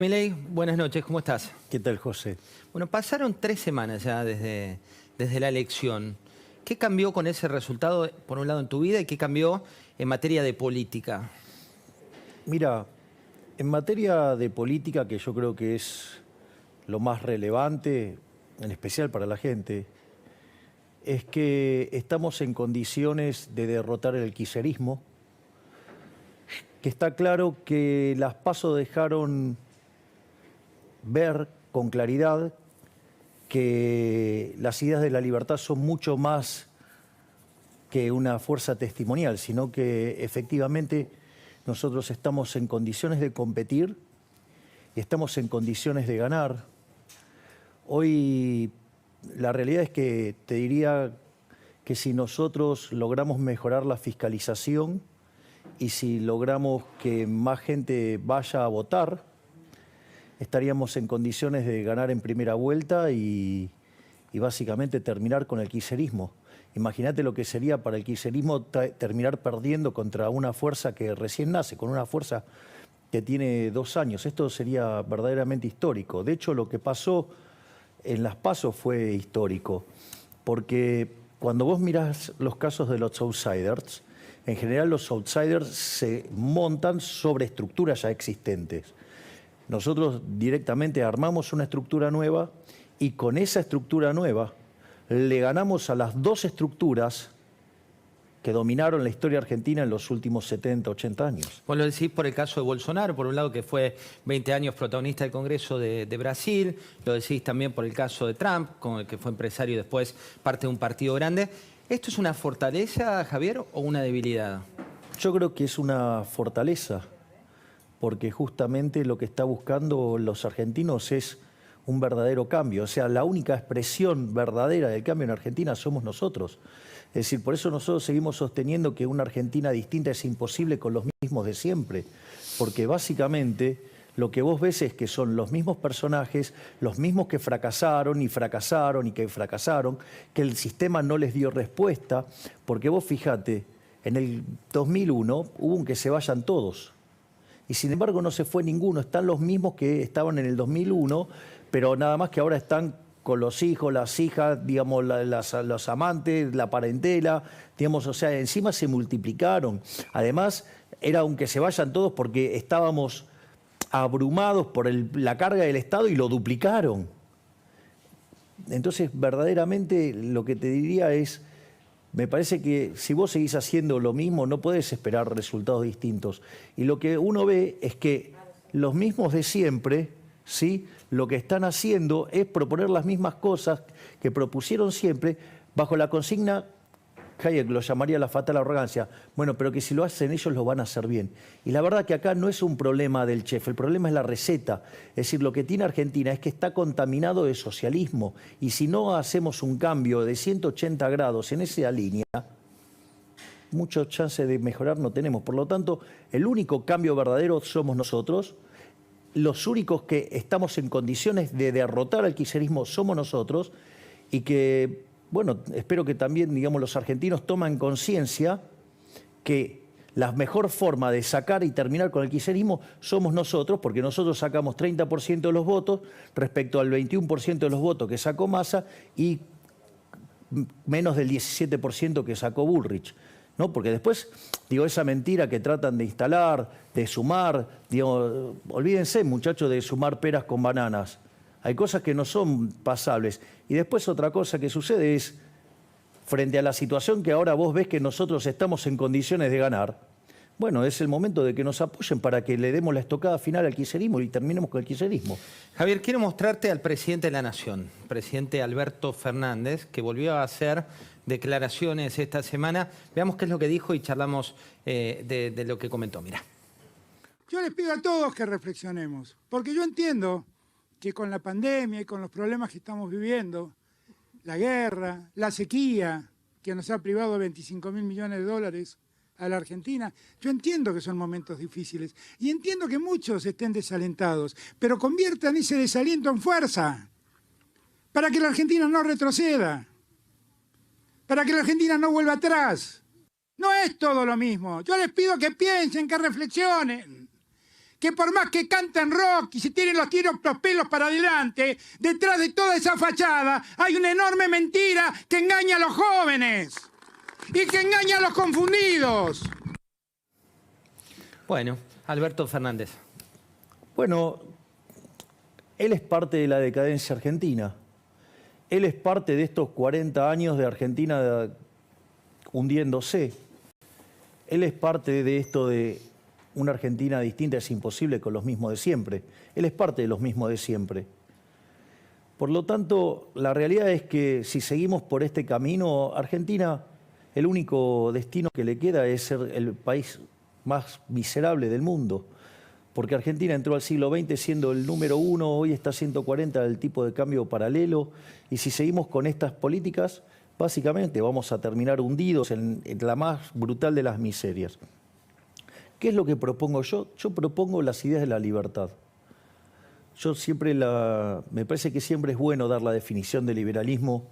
Milei, buenas noches, ¿cómo estás? ¿Qué tal, José? Bueno, pasaron 3 semanas ya desde la elección. ¿Qué cambió con ese resultado, por un lado, en tu vida y qué cambió en materia de política? Mira, en materia de política, que yo creo que es lo más relevante, en especial para la gente, es que estamos en condiciones de derrotar el kirchnerismo, que está claro que las PASO dejaron ver con claridad que las ideas de la libertad son mucho más que una fuerza testimonial, sino que efectivamente nosotros estamos en condiciones de competir y estamos en condiciones de ganar. Hoy la realidad es que te diría que si nosotros logramos mejorar la fiscalización y si logramos que más gente vaya a votar, estaríamos en condiciones de ganar en primera vuelta y básicamente terminar con el kirchnerismo. Imagínate lo que sería para el kirchnerismo terminar perdiendo contra una fuerza que recién nace, con una fuerza que tiene 2 años. Esto sería verdaderamente histórico. De hecho, lo que pasó en las PASO fue histórico, porque cuando vos mirás los casos de los outsiders, en general los outsiders se montan sobre estructuras ya existentes. Nosotros directamente armamos una estructura nueva y con esa estructura nueva le ganamos a las 2 estructuras que dominaron la historia argentina en los últimos 70, 80 años. Vos lo decís por el caso de Bolsonaro, por un lado que fue 20 años protagonista del Congreso de Brasil, lo decís también por el caso de Trump, con el que fue empresario y después parte de un partido grande. ¿Esto es una fortaleza, Javier, o una debilidad? Yo creo que es una fortaleza, porque justamente lo que está buscando los argentinos es un verdadero cambio. O sea, la única expresión verdadera del cambio en Argentina somos nosotros. Es decir, por eso nosotros seguimos sosteniendo que una Argentina distinta es imposible con los mismos de siempre, porque básicamente lo que vos ves es que son los mismos personajes, los mismos que fracasaron y fracasaron y que fracasaron, que el sistema no les dio respuesta, porque vos fíjate, en el 2001 hubo un que se vayan todos. Y sin embargo no se fue ninguno, están los mismos que estaban en el 2001, pero nada más que ahora están con los hijos, las hijas, digamos, los amantes, la parentela, digamos, o sea, encima se multiplicaron. Además, era aunque se vayan todos porque estábamos abrumados por la carga del Estado y lo duplicaron. Entonces, verdaderamente lo que te diría es, me parece que si vos seguís haciendo lo mismo, no podés esperar resultados distintos. Y lo que uno ve es que los mismos de siempre, ¿sí?, lo que están haciendo es proponer las mismas cosas que propusieron siempre bajo la consigna, Hayek lo llamaría la fatal arrogancia, bueno, pero que si lo hacen ellos lo van a hacer bien. Y la verdad que acá no es un problema del chef, el problema es la receta. Es decir, lo que tiene Argentina es que está contaminado de socialismo y si no hacemos un cambio de 180 grados en esa línea, mucho chance de mejorar no tenemos. Por lo tanto, el único cambio verdadero somos nosotros. Los únicos que estamos en condiciones de derrotar al kirchnerismo somos nosotros y que, bueno, espero que también, digamos, los argentinos tomen conciencia que la mejor forma de sacar y terminar con el kirchnerismo somos nosotros, porque nosotros sacamos 30% de los votos respecto al 21% de los votos que sacó Massa y menos del 17% que sacó Bullrich, ¿no? Porque después, digo, esa mentira que tratan de instalar, de sumar, digo, olvídense, muchachos, de sumar peras con bananas. Hay cosas que no son pasables. Y después otra cosa que sucede es, frente a la situación que ahora vos ves que nosotros estamos en condiciones de ganar, bueno, es el momento de que nos apoyen para que le demos la estocada final al kirchnerismo y terminemos con el kirchnerismo. Javier, quiero mostrarte al presidente de la Nación, presidente Alberto Fernández, que volvió a hacer declaraciones esta semana. Veamos qué es lo que dijo y charlamos de lo que comentó. Mirá. Yo les pido a todos que reflexionemos, porque yo entiendo que con la pandemia y con los problemas que estamos viviendo, la guerra, la sequía, que nos ha privado de $25.000 millones a la Argentina, yo entiendo que son momentos difíciles y entiendo que muchos estén desalentados, pero conviertan ese desaliento en fuerza para que la Argentina no retroceda, para que la Argentina no vuelva atrás. No es todo lo mismo. Yo les pido que piensen, que reflexionen, que por más que cantan rock y se tienen los pelos para adelante, detrás de toda esa fachada hay una enorme mentira que engaña a los jóvenes y que engaña a los confundidos. Bueno, Alberto Fernández. Bueno, él es parte de la decadencia argentina. Él es parte de estos 40 años de Argentina hundiéndose. Él es parte de esto de una Argentina distinta es imposible con los mismos de siempre. Él es parte de los mismos de siempre. Por lo tanto, la realidad es que si seguimos por este camino, Argentina, el único destino que le queda es ser el país más miserable del mundo. Porque Argentina entró al siglo XX siendo el número 1, hoy está 140 del tipo de cambio paralelo, y si seguimos con estas políticas, básicamente vamos a terminar hundidos en la más brutal de las miserias. ¿Qué es lo que propongo yo? Yo propongo las ideas de la libertad. Yo siempre me parece que siempre es bueno dar la definición de liberalismo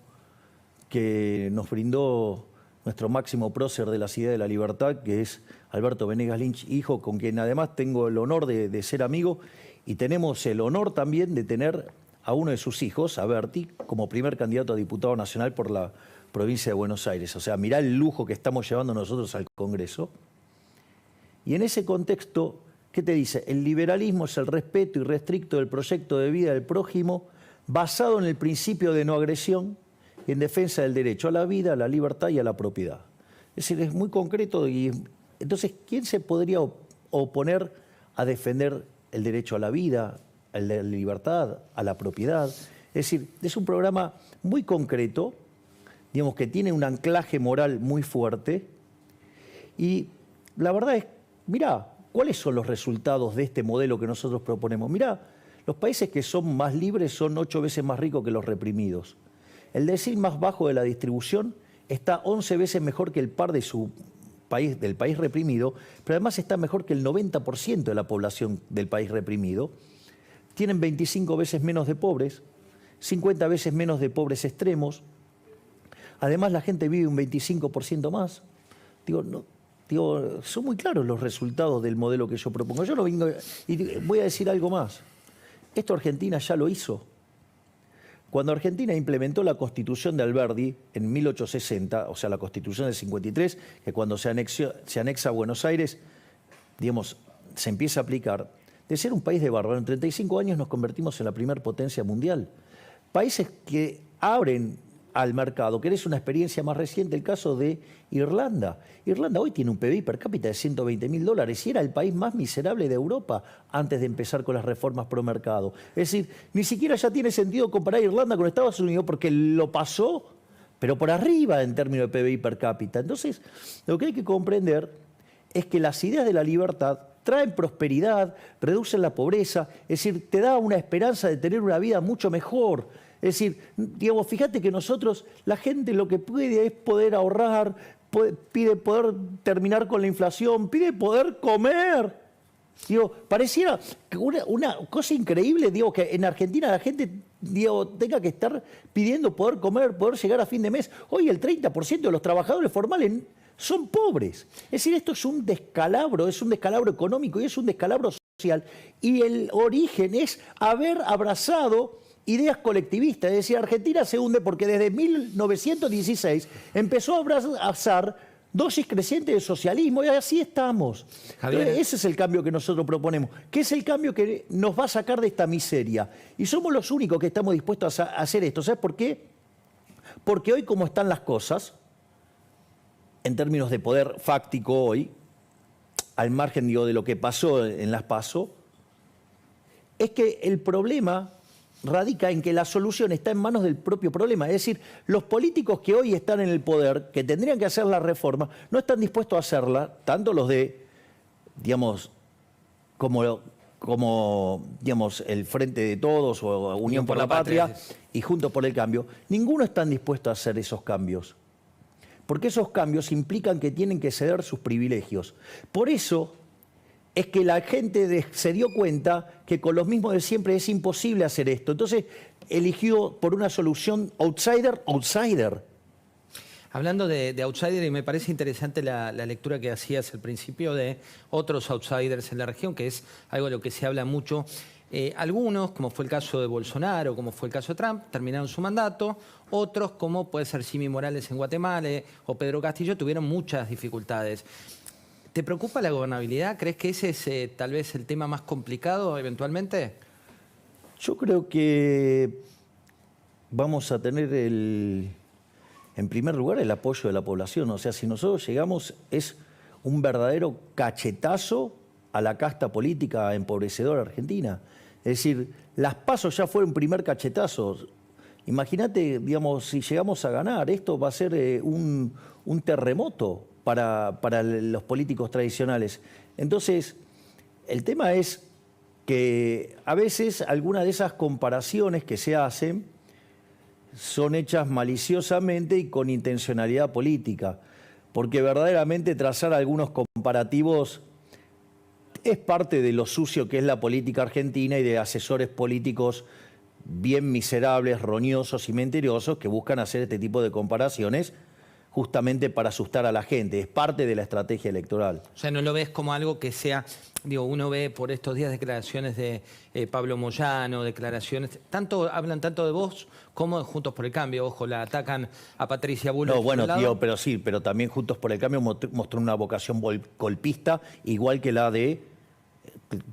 que nos brindó nuestro máximo prócer de las ideas de la libertad, que es Alberto Venegas Lynch, hijo, con quien además tengo el honor de ser amigo, y tenemos el honor también de tener a uno de sus hijos, a Berti, como primer candidato a diputado nacional por la provincia de Buenos Aires. O sea, mirá el lujo que estamos llevando nosotros al Congreso. Y en ese contexto, ¿qué te dice? El liberalismo es el respeto irrestricto del proyecto de vida del prójimo, basado en el principio de no agresión y en defensa del derecho a la vida, a la libertad y a la propiedad. Es decir, es muy concreto. Y entonces, ¿quién se podría oponer a defender el derecho a la vida, a la libertad, a la propiedad? Es decir, es un programa muy concreto, digamos, que tiene un anclaje moral muy fuerte. Y la verdad es, mirá, ¿cuáles son los resultados de este modelo que nosotros proponemos? Mirá, los países que son más libres son 8 veces más ricos que los reprimidos. El decil más bajo de la distribución está 11 veces mejor que el par de su país, del país reprimido, pero además está mejor que el 90% de la población del país reprimido. Tienen 25 veces menos de pobres, 50 veces menos de pobres extremos. Además, la gente vive un 25% más. Son muy claros los resultados del modelo que yo propongo. Yo no vengo, y voy a decir algo más. Esto Argentina ya lo hizo. Cuando Argentina implementó la Constitución de Alberdi en 1860, o sea, la Constitución del 53, que cuando se anexa a Buenos Aires, digamos, se empieza a aplicar, de ser un país de bárbaro, en 35 años nos convertimos en la primera potencia mundial. Países que abren al mercado. ¿Querés una experiencia más reciente? El caso de Irlanda. Irlanda hoy tiene un PBI per cápita de $120.000 y era el país más miserable de Europa antes de empezar con las reformas pro mercado. Es decir, ni siquiera ya tiene sentido comparar Irlanda con Estados Unidos porque lo pasó, pero por arriba en términos de PBI per cápita. Entonces, lo que hay que comprender es que las ideas de la libertad traen prosperidad, reducen la pobreza, es decir, te da una esperanza de tener una vida mucho mejor. Es decir, digamos, fíjate que nosotros, la gente lo que pide es poder ahorrar, pide poder terminar con la inflación, pide poder comer. Digo, pareciera una cosa increíble, digo, que en Argentina la gente, digo, tenga que estar pidiendo poder comer, poder llegar a fin de mes. Hoy el 30% de los trabajadores formales son pobres. Es decir, esto es un descalabro económico y es un descalabro social. Y el origen es haber abrazado ideas colectivistas. Es decir, Argentina se hunde porque desde 1916 empezó a abrazar dosis crecientes de socialismo y así estamos. Javier. Ese es el cambio que nosotros proponemos, que es el cambio que nos va a sacar de esta miseria. Y somos los únicos que estamos dispuestos a hacer esto. ¿Sabes por qué? Porque hoy, como están las cosas, en términos de poder fáctico hoy, al margen, digo, de lo que pasó en las PASO, es que el problema radica en que la solución está en manos del propio problema. Es decir, los políticos que hoy están en el poder, que tendrían que hacer la reforma, no están dispuestos a hacerla, tanto los de, digamos, como digamos, el Frente de Todos o Unión por la Patria y Juntos por el Cambio, ninguno están dispuestos a hacer esos cambios. Porque esos cambios implican que tienen que ceder sus privilegios. Por eso es que la gente se dio cuenta que con los mismos de siempre es imposible hacer esto. Entonces eligió por una solución outsider. Hablando de outsider, y me parece interesante la lectura que hacías al principio de otros outsiders en la región, que es algo de lo que se habla mucho. Algunos, como fue el caso de Bolsonaro, como fue el caso de Trump, terminaron su mandato. Otros, como puede ser Jimmy Morales en Guatemala o Pedro Castillo, tuvieron muchas dificultades. ¿Te preocupa la gobernabilidad? ¿Crees que ese es tal vez el tema más complicado eventualmente? Yo creo que vamos a tener en primer lugar el apoyo de la población. O sea, si nosotros llegamos, es un verdadero cachetazo a la casta política empobrecedora argentina. Es decir, las PASO ya fue un primer cachetazo. Imagínate, digamos, si llegamos a ganar, esto va a ser un terremoto para los políticos tradicionales. Entonces, el tema es que a veces algunas de esas comparaciones que se hacen son hechas maliciosamente y con intencionalidad política, porque verdaderamente trazar algunos comparativos es parte de lo sucio que es la política argentina y de asesores políticos bien miserables, roñosos y mentirosos que buscan hacer este tipo de comparaciones justamente para asustar a la gente. Es parte de la estrategia electoral. O sea, no lo ves como algo que sea, digo, uno ve por estos días declaraciones de Pablo Moyano, declaraciones, hablan tanto de vos como de Juntos por el Cambio. Ojo, la atacan a Patricia Bullrich. No, bueno, tío, pero sí, pero también Juntos por el Cambio mostró una vocación golpista, igual que la de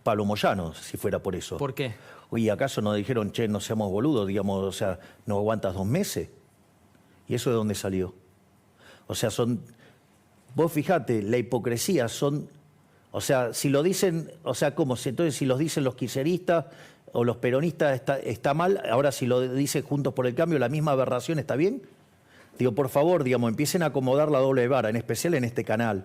Pablo Moyano, si fuera por eso. ¿Por qué? Oye, ¿acaso nos dijeron, che, no seamos boludos, digamos, o sea, no aguantas 2 meses? ¿Y eso de dónde salió? O sea, vos fijate, la hipocresía o sea, si lo dicen, o sea, ¿cómo? Entonces, si los dicen los kirchneristas o los peronistas está mal, ahora si lo dice Juntos por el Cambio, la misma aberración está bien. Digo, por favor, digamos, empiecen a acomodar la doble vara, en especial en este canal,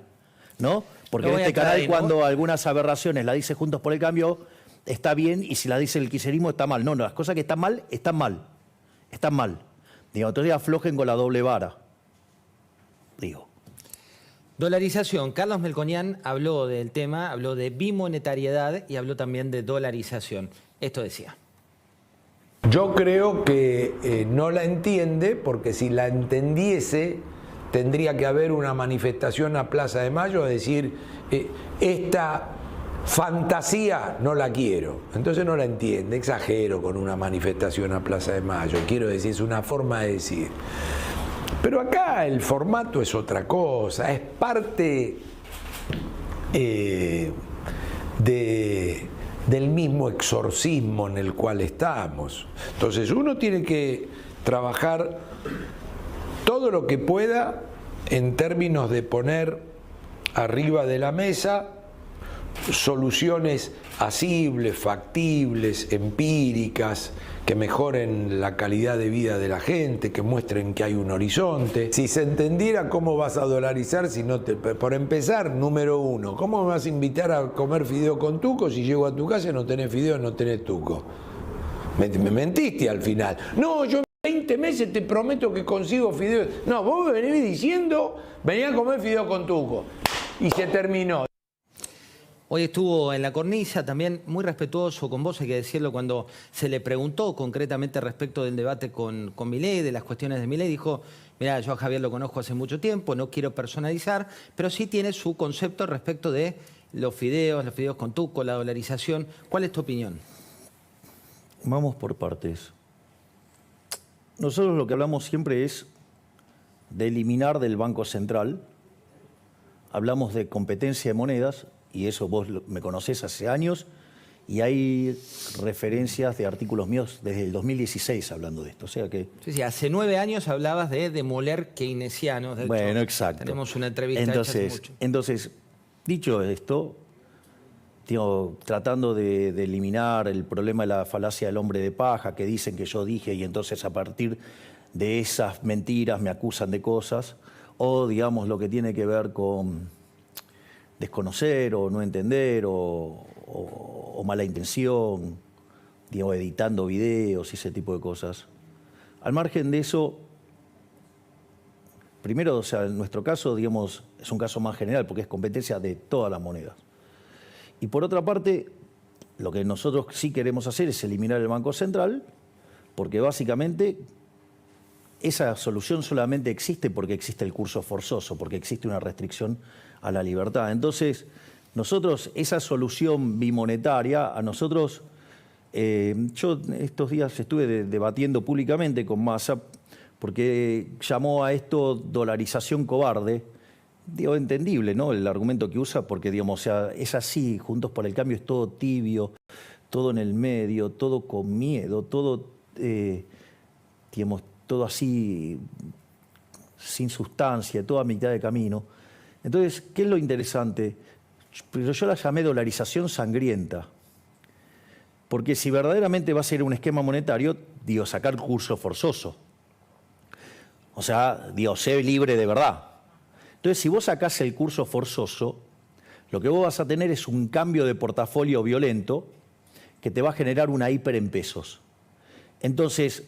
¿no? Porque en este canal, cuando algunas aberraciones la dice Juntos por el Cambio, está bien, y si la dice el kirchnerismo, está mal. No, las cosas que están mal, están mal. Están mal. Digo, entonces aflojen con la doble vara. Digo. Dolarización. Carlos Melconian habló del tema, habló de bimonetariedad y habló también de dolarización. Esto decía. Yo creo que no la entiende, porque si la entendiese tendría que haber una manifestación a Plaza de Mayo a decir esta fantasía no la quiero. Entonces no la entiende, exagero con una manifestación a Plaza de Mayo, quiero decir, es una forma de decir. Pero acá el formato es otra cosa, es parte del mismo exorcismo en el cual estamos. Entonces uno tiene que trabajar todo lo que pueda en términos de poner arriba de la mesa soluciones asibles, factibles, empíricas, que mejoren la calidad de vida de la gente, que muestren que hay un horizonte. Si se entendiera cómo vas a dolarizar, si no por empezar, número uno, ¿cómo me vas a invitar a comer fideo con tuco si llego a tu casa y no tenés fideo, no tenés tuco? Me mentiste al final. No, yo en 20 meses te prometo que consigo fideo. No, vos me venís diciendo, venía a comer fideo con tuco. Y se terminó. Hoy estuvo en la cornisa, también muy respetuoso con vos, hay que decirlo, cuando se le preguntó concretamente respecto del debate con Milei, de las cuestiones de Milei, dijo, mirá, yo a Javier lo conozco hace mucho tiempo, no quiero personalizar, pero sí tiene su concepto respecto de los fideos con tuco, la dolarización. ¿Cuál es tu opinión? Vamos por partes. Nosotros lo que hablamos siempre es de eliminar del Banco Central, hablamos de competencia de monedas, y eso vos me conocés hace años, y hay referencias de artículos míos desde el 2016 hablando de esto. O sea que... Sí, hace 9 años hablabas de demoler keynesianos. De bueno, hecho, exacto. Tenemos una entrevista hecha hace mucho. Entonces, dicho esto, digo, tratando de eliminar el problema de la falacia del hombre de paja, que dicen que yo dije, y entonces a partir de esas mentiras me acusan de cosas, o digamos lo que tiene que ver con desconocer o no entender o mala intención, digamos, editando videos y ese tipo de cosas. Al margen de eso, primero, o sea, en nuestro caso, digamos, es un caso más general porque es competencia de todas las monedas. Y por otra parte, lo que nosotros sí queremos hacer es eliminar el Banco Central, porque básicamente esa solución solamente existe porque existe el curso forzoso, porque existe una restricción a la libertad. Entonces, nosotros, esa solución bimonetaria, a nosotros, yo estos días estuve debatiendo públicamente con Massa, porque llamó a esto dolarización cobarde. Digo, entendible, ¿no? El argumento que usa, porque, digamos, o sea, es así, Juntos por el Cambio es todo tibio, todo en el medio, todo con miedo, todo, digamos, todo así, sin sustancia, todo a mitad de camino. Entonces, ¿qué es lo interesante? Pero yo la llamé dolarización sangrienta. Porque si verdaderamente va a ser un esquema monetario, digo, sacar curso forzoso. O sea, digo, sé libre de verdad. Entonces, si vos sacás el curso forzoso, lo que vos vas a tener es un cambio de portafolio violento que te va a generar una hiper en pesos. Entonces,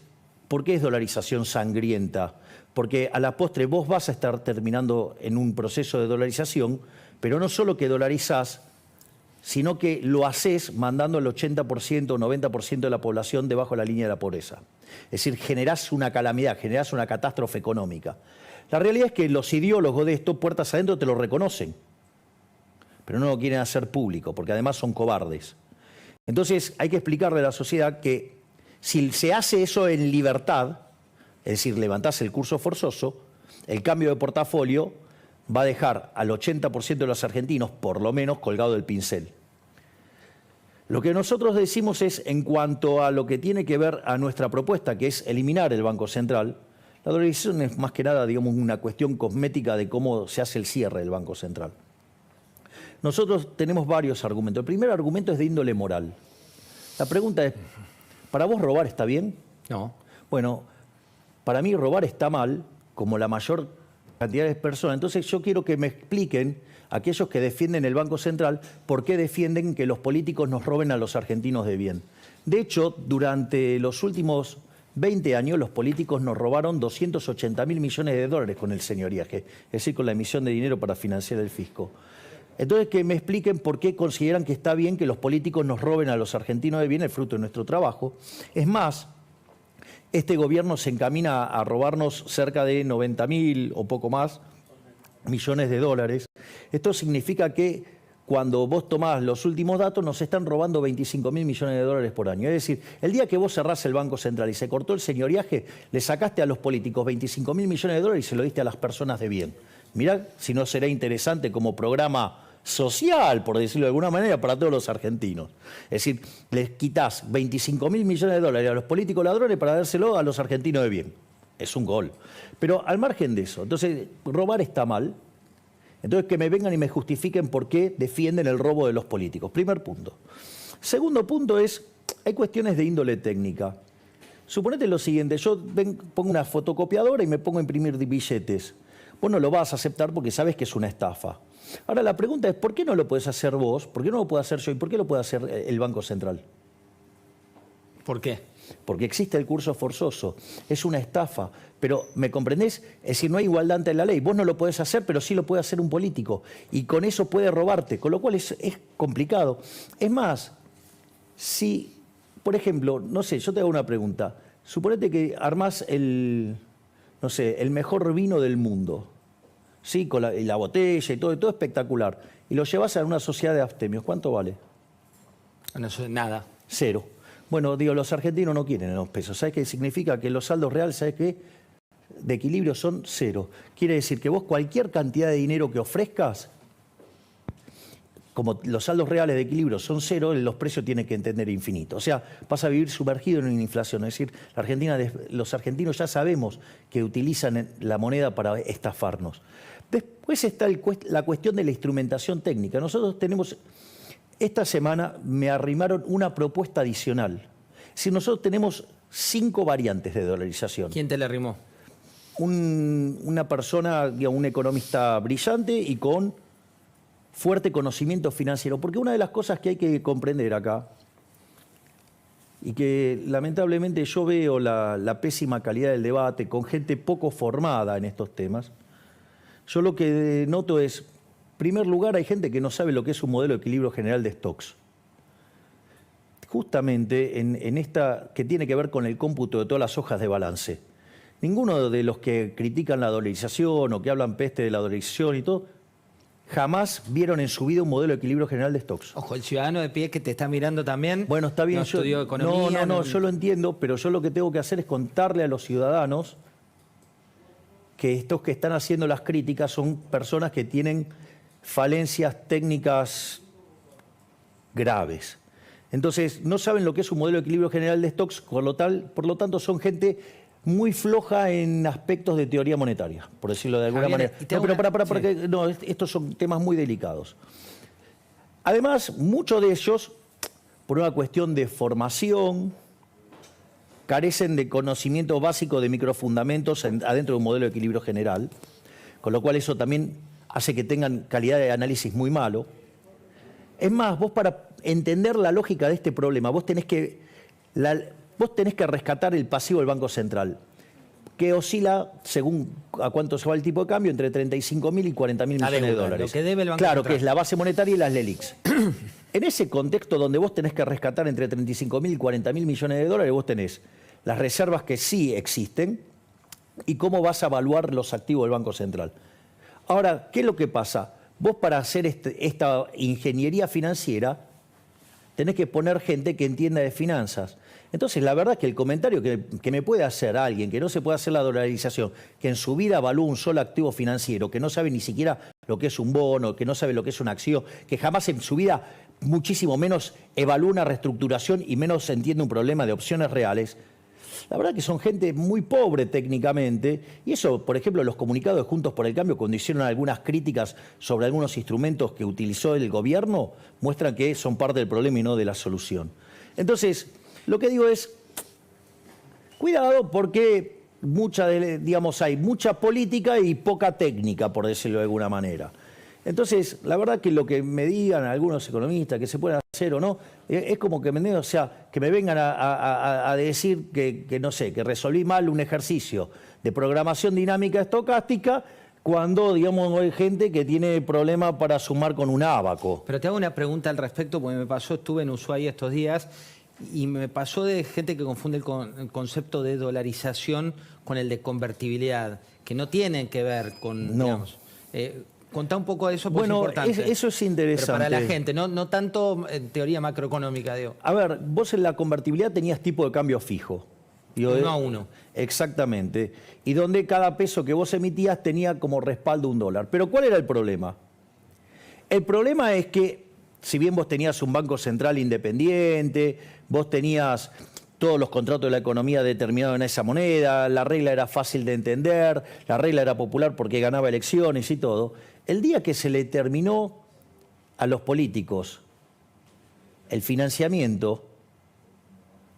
¿por qué es dolarización sangrienta? Porque a la postre vos vas a estar terminando en un proceso de dolarización, pero no solo que dolarizás, sino que lo haces mandando el 80% o 90% de la población debajo de la línea de la pobreza. Es decir, generás una calamidad, generás una catástrofe económica. La realidad es que los ideólogos de esto, puertas adentro, te lo reconocen, pero no lo quieren hacer público, porque además son cobardes. Entonces hay que explicarle a la sociedad que si se hace eso en libertad, es decir, levantás el curso forzoso, el cambio de portafolio va a dejar al 80% de los argentinos, por lo menos, colgado del pincel. Lo que nosotros decimos es, en cuanto a lo que tiene que ver a nuestra propuesta, que es eliminar el Banco Central, la dolarización es más que nada, digamos, una cuestión cosmética de cómo se hace el cierre del Banco Central. Nosotros tenemos varios argumentos. El primer argumento es de índole moral. La pregunta es, ¿para vos robar está bien? No. Bueno, para mí robar está mal, como la mayor cantidad de personas. Entonces yo quiero que me expliquen, aquellos que defienden el Banco Central, por qué defienden que los políticos nos roben a los argentinos de bien. De hecho, durante los últimos 20 años los políticos nos robaron 280.000 millones de dólares con el señoriaje, es decir, con la emisión de dinero para financiar el fisco. Entonces, que me expliquen por qué consideran que está bien que los políticos nos roben a los argentinos de bien, el fruto de nuestro trabajo. Es más, este gobierno se encamina a robarnos cerca de 90.000 o poco más millones de dólares. Esto significa que cuando vos tomás los últimos datos, nos están robando 25.000 millones de dólares por año. Es decir, el día que vos cerrás el Banco Central y se cortó el señoriaje, le sacaste a los políticos 25.000 millones de dólares y se lo diste a las personas de bien. Mirá si no será interesante como programa social, por decirlo de alguna manera, para todos los argentinos. Es decir, les quitás 25.000 millones de dólares a los políticos ladrones para dárselo a los argentinos de bien. Es un gol. Pero al margen de eso, entonces, robar está mal. Entonces, que me vengan y me justifiquen por qué defienden el robo de los políticos. Primer punto. Segundo punto es, hay cuestiones de índole técnica. Suponete lo siguiente, yo pongo una fotocopiadora y me pongo a imprimir billetes. Vos no lo vas a aceptar porque sabes que es una estafa. Ahora, la pregunta es, ¿por qué no lo podés hacer vos? ¿Por qué no lo puedo hacer yo? ¿Y por qué lo puede hacer el Banco Central? ¿Por qué? Porque existe el curso forzoso. Es una estafa. Pero, ¿me comprendés? Es decir, no hay igualdad ante la ley. Vos no lo podés hacer, pero sí lo puede hacer un político. Y con eso puede robarte, con lo cual es complicado. Es más, si, por ejemplo, no sé, yo te hago una pregunta. Suponete que armás el mejor vino del mundo. Sí, con la botella y todo espectacular. Y lo llevas a una sociedad de abstemios. ¿Cuánto vale? No sé, nada. 0. Bueno, digo, los argentinos no quieren los pesos. ¿Sabes qué significa? Que los saldos reales, ¿sabes qué? De equilibrio son 0. Quiere decir que vos cualquier cantidad de dinero que ofrezcas, como los saldos reales de equilibrio son 0, los precios tienen que entender infinito. O sea, vas a vivir sumergido en una inflación. Es decir, los argentinos ya sabemos que utilizan la moneda para estafarnos. Después está la cuestión de la instrumentación técnica. Nosotros tenemos, esta semana me arrimaron una propuesta adicional. Es decir, nosotros tenemos 5 variantes de dolarización. ¿Quién te le arrimó? Una persona, digamos, un economista brillante y con fuerte conocimiento financiero. Porque una de las cosas que hay que comprender acá, y que lamentablemente yo veo la pésima calidad del debate con gente poco formada en estos temas, yo lo que noto es, en primer lugar, hay gente que no sabe lo que es un modelo de equilibrio general de stocks. Justamente en esta que tiene que ver con el cómputo de todas las hojas de balance. ninguno de los que critican la dolarización o que hablan peste de la dolarización y todo, jamás vieron en su vida un modelo de equilibrio general de stocks. Ojo, el ciudadano de pie que te está mirando también. Bueno, está bien. No estudió economía. No, yo lo entiendo, pero yo lo que tengo que hacer es contarle a los ciudadanos que estos que están haciendo las críticas son personas que tienen falencias técnicas graves. Entonces, no saben lo que es un modelo de equilibrio general de stocks, por lo tanto son gente muy floja en aspectos de teoría monetaria, por decirlo de alguna Javier, manera. No, estos son temas muy delicados. Además, muchos de ellos, por una cuestión de formación, carecen de conocimiento básico de microfundamentos adentro de un modelo de equilibrio general, con lo cual eso también hace que tengan calidad de análisis muy malo. Es más, vos para entender la lógica de este problema, vos tenés que rescatar el pasivo del Banco Central, que oscila, según a cuánto se va el tipo de cambio, entre 35.000 y 40.000 millones de dólares. Lo que debe el Banco Claro, Central. que es la base monetaria y las LELIQs. En ese contexto donde vos tenés que rescatar entre 35.000 y 40.000 millones de dólares, vos tenés las reservas que sí existen y cómo vas a evaluar los activos del Banco Central. Ahora, ¿qué es lo que pasa? Vos para hacer esta ingeniería financiera tenés que poner gente que entienda de finanzas. Entonces, la verdad es que el comentario que me puede hacer alguien que no se puede hacer la dolarización, que en su vida evalúa un solo activo financiero, que no sabe ni siquiera lo que es un bono, que no sabe lo que es una acción, que jamás en su vida, muchísimo menos, evalúa una reestructuración y menos entiende un problema de opciones reales, la verdad que son gente muy pobre técnicamente, y eso, por ejemplo, los comunicados de Juntos por el Cambio, cuando hicieron algunas críticas sobre algunos instrumentos que utilizó el gobierno, muestran que son parte del problema y no de la solución. Entonces, lo que digo es, cuidado porque hay mucha política y poca técnica, por decirlo de alguna manera. Entonces, la verdad que lo que me digan algunos economistas que se puede hacer o no, es como que que me vengan a decir que no sé, que resolví mal un ejercicio de programación dinámica estocástica cuando, digamos, hay gente que tiene problemas para sumar con un ábaco. Pero te hago una pregunta al respecto, porque me pasó, estuve en Ushuaia estos días, y me pasó de gente que confunde el concepto de dolarización con el de convertibilidad, que no tienen que ver con, No. digamos, contá un poco de eso, porque es importante. Eso es interesante. Pero para la gente, no tanto en teoría macroeconómica, digo. A ver, vos en la convertibilidad tenías tipo de cambio fijo. 1 a 1. Exactamente. Y donde cada peso que vos emitías tenía como respaldo $1. Pero ¿cuál era el problema? El problema es que, si bien vos tenías un banco central independiente, vos tenías todos los contratos de la economía determinados en esa moneda, la regla era fácil de entender, la regla era popular porque ganaba elecciones y todo, el día que se le terminó a los políticos el financiamiento,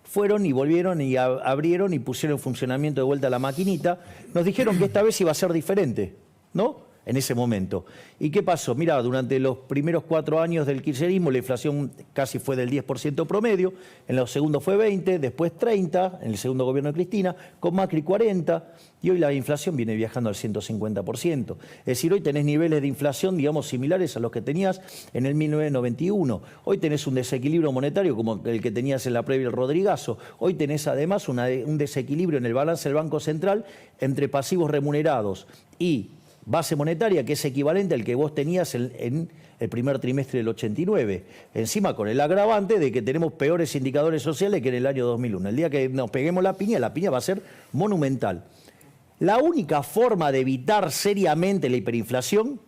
fueron y volvieron y abrieron y pusieron en funcionamiento de vuelta la maquinita, nos dijeron que esta vez iba a ser diferente, ¿no? En ese momento. ¿Y qué pasó? Mirá, durante los primeros 4 años del kirchnerismo la inflación casi fue del 10% promedio, en los segundos fue 20%, después 30%, en el segundo gobierno de Cristina, con Macri 40%, y hoy la inflación viene viajando al 150%. Es decir, hoy tenés niveles de inflación, digamos, similares a los que tenías en el 1991. Hoy tenés un desequilibrio monetario como el que tenías en la previa del Rodrigazo. Hoy tenés además un desequilibrio en el balance del Banco Central entre pasivos remunerados y base monetaria, que es equivalente al que vos tenías en el primer trimestre del 89. Encima con el agravante de que tenemos peores indicadores sociales que en el año 2001. El día que nos peguemos la piña va a ser monumental. La única forma de evitar seriamente la hiperinflación,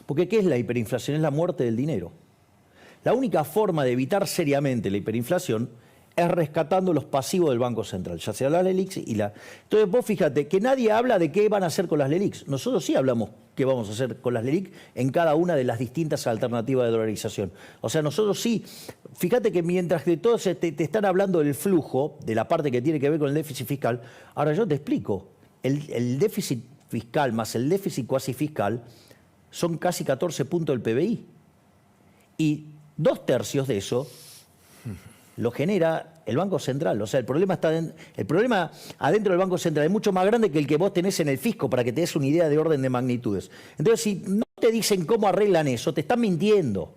porque ¿qué es la hiperinflación? Es la muerte del dinero. La única forma de evitar seriamente la hiperinflación es rescatando los pasivos del Banco Central, ya sea las LELIQs y la... Entonces vos fíjate que nadie habla de qué van a hacer con las LELIQs. Nosotros sí hablamos qué vamos a hacer con las LELIQ en cada una de las distintas alternativas de dolarización. O sea, nosotros sí, fíjate que mientras que todos te están hablando del flujo, de la parte que tiene que ver con el déficit fiscal, ahora yo te explico, el déficit fiscal más el déficit cuasi fiscal son casi 14 puntos del PBI. Y 2/3 de eso lo genera el Banco Central. O sea, el problema adentro del Banco Central es mucho más grande que el que vos tenés en el fisco, para que te des una idea de orden de magnitudes. Entonces, si no te dicen cómo arreglan eso, te están mintiendo.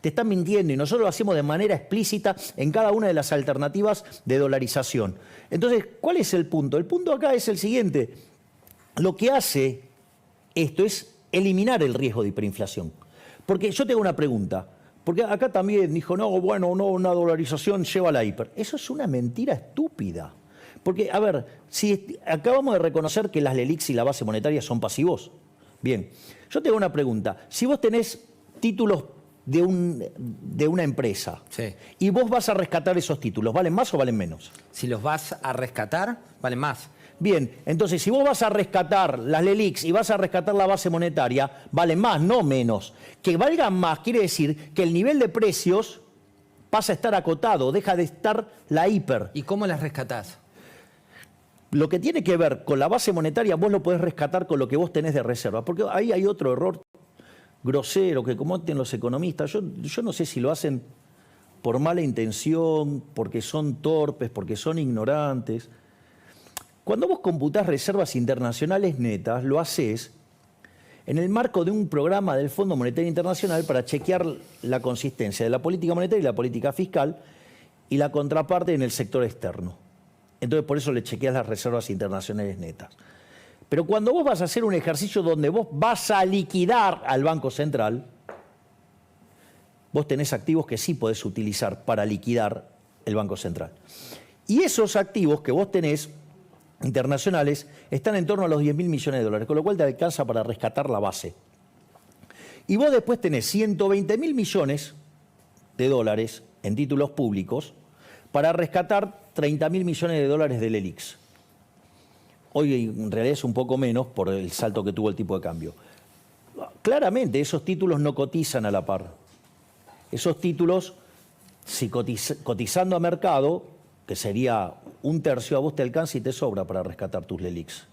Te están mintiendo y nosotros lo hacemos de manera explícita en cada una de las alternativas de dolarización. Entonces, ¿cuál es el punto? El punto acá es el siguiente. Lo que hace esto es eliminar el riesgo de hiperinflación. Porque yo tengo una pregunta. Porque acá también dijo, no, bueno, no, una dolarización lleva a la hiper. Eso es una mentira estúpida. Porque, a ver, si acabamos de reconocer que las LELIQs y la base monetaria son pasivos. Bien, yo tengo una pregunta. Si vos tenés títulos de una empresa sí, y vos vas a rescatar esos títulos, ¿valen más o valen menos? si los vas a rescatar, valen más. Bien, entonces si vos vas a rescatar las LELIQs y vas a rescatar la base monetaria, valen más, no menos. Que valgan más quiere decir que el nivel de precios pasa a estar acotado, deja de estar la hiper. ¿Y cómo las rescatás? Lo que tiene que ver con la base monetaria, vos lo podés rescatar con lo que vos tenés de reserva, porque ahí hay otro error grosero que cometen los economistas. Yo no sé si lo hacen por mala intención, porque son torpes, porque son ignorantes. Cuando vos computás reservas internacionales netas, lo haces en el marco de un programa del Fondo Monetario Internacional para chequear la consistencia de la política monetaria y la política fiscal y la contraparte en el sector externo. Entonces, por eso le chequeas las reservas internacionales netas. Pero cuando vos vas a hacer un ejercicio donde vos vas a liquidar al Banco Central, vos tenés activos que sí podés utilizar para liquidar el Banco Central. Y esos activos que vos tenés internacionales están en torno a los 10.000 millones de dólares, con lo cual te alcanza para rescatar la base. Y vos después tenés 120.000 millones de dólares en títulos públicos para rescatar 30.000 millones de dólares de LELIQs. Hoy en realidad es un poco menos por el salto que tuvo el tipo de cambio. Claramente esos títulos no cotizan a la par. Esos títulos, si cotizando a mercado, que sería un tercio, a vos te alcanza y te sobra para rescatar tus LELIQs.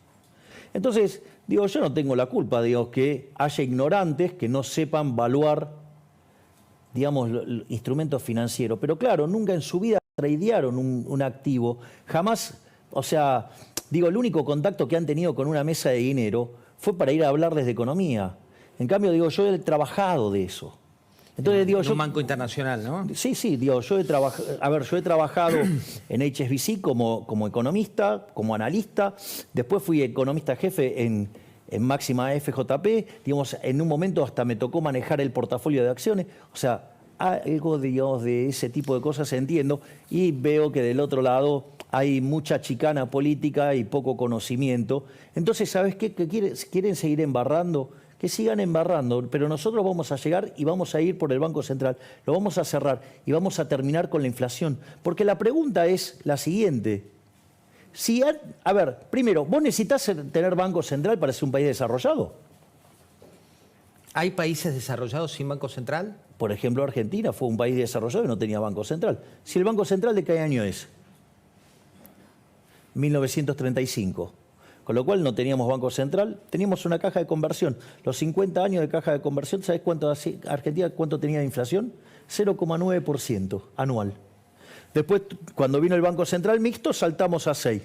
Entonces, digo, yo no tengo la culpa, digo, que haya ignorantes que no sepan valuar, digamos, instrumentos financieros. Pero claro, nunca en su vida tradearon un activo. Jamás, o sea, digo, el único contacto que han tenido con una mesa de dinero fue para ir a hablarles de economía. En cambio, digo, yo he trabajado de eso. Entonces, digo, En un banco internacional, ¿no? Sí, sí, digo, yo he trabajado en HSBC como economista, como analista, después fui economista jefe en Máxima FJP, digamos, en un momento hasta me tocó manejar el portafolio de acciones, o sea, algo, digamos, de ese tipo de cosas entiendo, y veo que del otro lado hay mucha chicana política y poco conocimiento. Entonces, ¿sabes qué? ¿Que quieren seguir embarrando? Que sigan embarrando, pero nosotros vamos a llegar y vamos a ir por el Banco Central, lo vamos a cerrar y vamos a terminar con la inflación. Porque la pregunta es la siguiente. A ver, primero, ¿vos necesitas tener Banco Central para ser un país desarrollado? ¿Hay países desarrollados sin Banco Central? Por ejemplo, Argentina fue un país desarrollado y no tenía Banco Central. Si el Banco Central, ¿de qué año es? 1935. Con lo cual no teníamos Banco Central, teníamos una caja de conversión. Los 50 años de caja de conversión, ¿sabes cuánto Argentina cuánto tenía de inflación? 0,9% anual. Después, cuando vino el Banco Central mixto, saltamos a 6.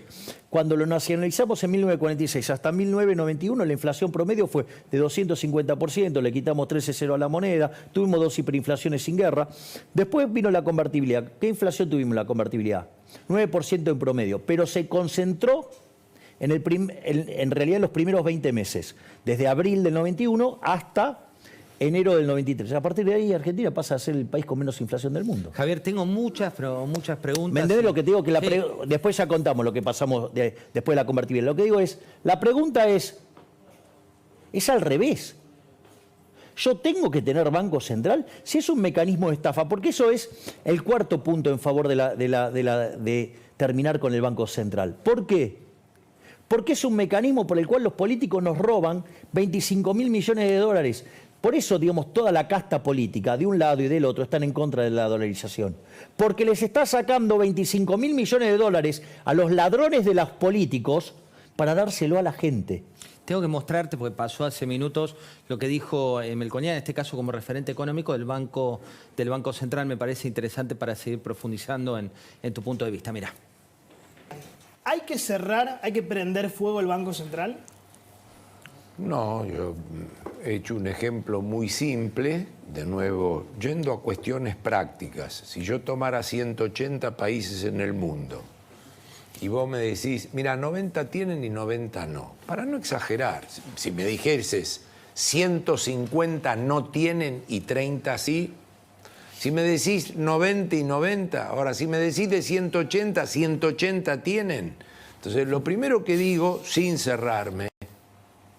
Cuando lo nacionalizamos en 1946 hasta 1991, la inflación promedio fue de 250%, le quitamos 13,0 a la moneda, tuvimos 2 hiperinflaciones sin guerra. Después vino la convertibilidad. ¿Qué inflación tuvimos la convertibilidad? 9% en promedio, pero se concentró en realidad en los primeros 20 meses, desde abril del 91 hasta enero del 93. A partir de ahí, Argentina pasa a ser el país con menos inflación del mundo. Javier, tengo muchas preguntas. ¿Me entendés lo que te digo? Que Sí. Después ya contamos lo que pasamos después de la convertibilidad. Lo que digo es, la pregunta es al revés. ¿Yo tengo que tener Banco Central? Si es un mecanismo de estafa, porque eso es el cuarto punto en favor de terminar con el Banco Central. ¿Por qué? Porque es un mecanismo por el cual los políticos nos roban 25.000 millones de dólares. Por eso, digamos, toda la casta política, de un lado y del otro, están en contra de la dolarización. Porque les está sacando 25.000 millones de dólares a los ladrones de los políticos para dárselo a la gente. Tengo que mostrarte, porque pasó hace minutos, lo que dijo Melconian, en este caso como referente económico del Banco Central. Me parece interesante para seguir profundizando en tu punto de vista. Mira. ¿Hay que cerrar, hay que prender fuego el Banco Central? No, he hecho un ejemplo muy simple, de nuevo, yendo a cuestiones prácticas. Si yo tomara 180 países en el mundo y vos me decís, mira, 90 tienen y 90 no, para no exagerar, si me dijeses 150 no tienen y 30 sí, si me decís 90 y 90, ahora si me decís de 180, 180 tienen. Entonces, lo primero que digo, sin cerrarme,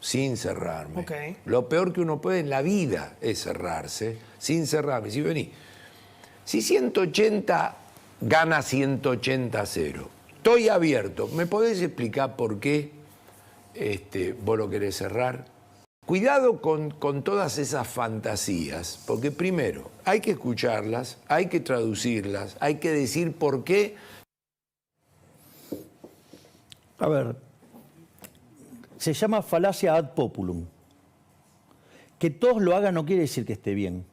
Okay. lo peor que uno puede en la vida es cerrarse, sin cerrarme. Si vení, si 180 gana 180 a 0, estoy abierto, ¿me podés explicar por qué vos lo querés cerrar? Cuidado con todas esas fantasías, porque primero hay que escucharlas, hay que traducirlas, hay que decir por qué. A ver, se llama falacia ad populum. Que todos lo hagan no quiere decir que esté bien.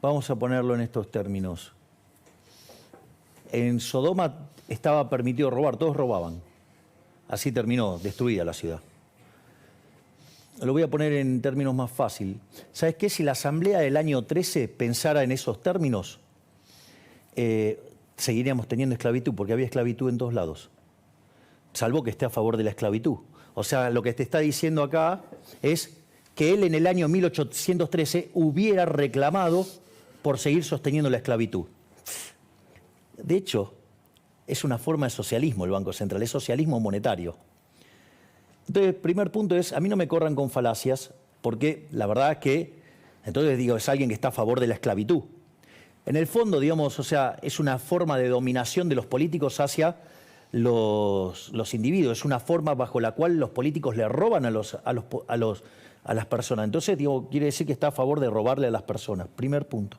Vamos a ponerlo en estos términos. En Sodoma estaba permitido robar, todos robaban. Así terminó, destruida la ciudad. Lo voy a poner en términos más fácil. ¿Sabes qué? Si la asamblea del año 13 pensara en esos términos, seguiríamos teniendo esclavitud, porque había esclavitud en todos lados. Salvo que esté a favor de la esclavitud. O sea, lo que te está diciendo acá es que él en el año 1813 hubiera reclamado por seguir sosteniendo la esclavitud. De hecho, es una forma de socialismo el Banco Central, es socialismo monetario. Entonces, primer punto es, a mí no me corran con falacias, porque la verdad es que, entonces digo, es alguien que está a favor de la esclavitud. En el fondo, digamos, o sea, es una forma de dominación de los políticos hacia los individuos, es una forma bajo la cual los políticos le roban a las personas. Entonces, digo, quiere decir que está a favor de robarle a las personas. Primer punto.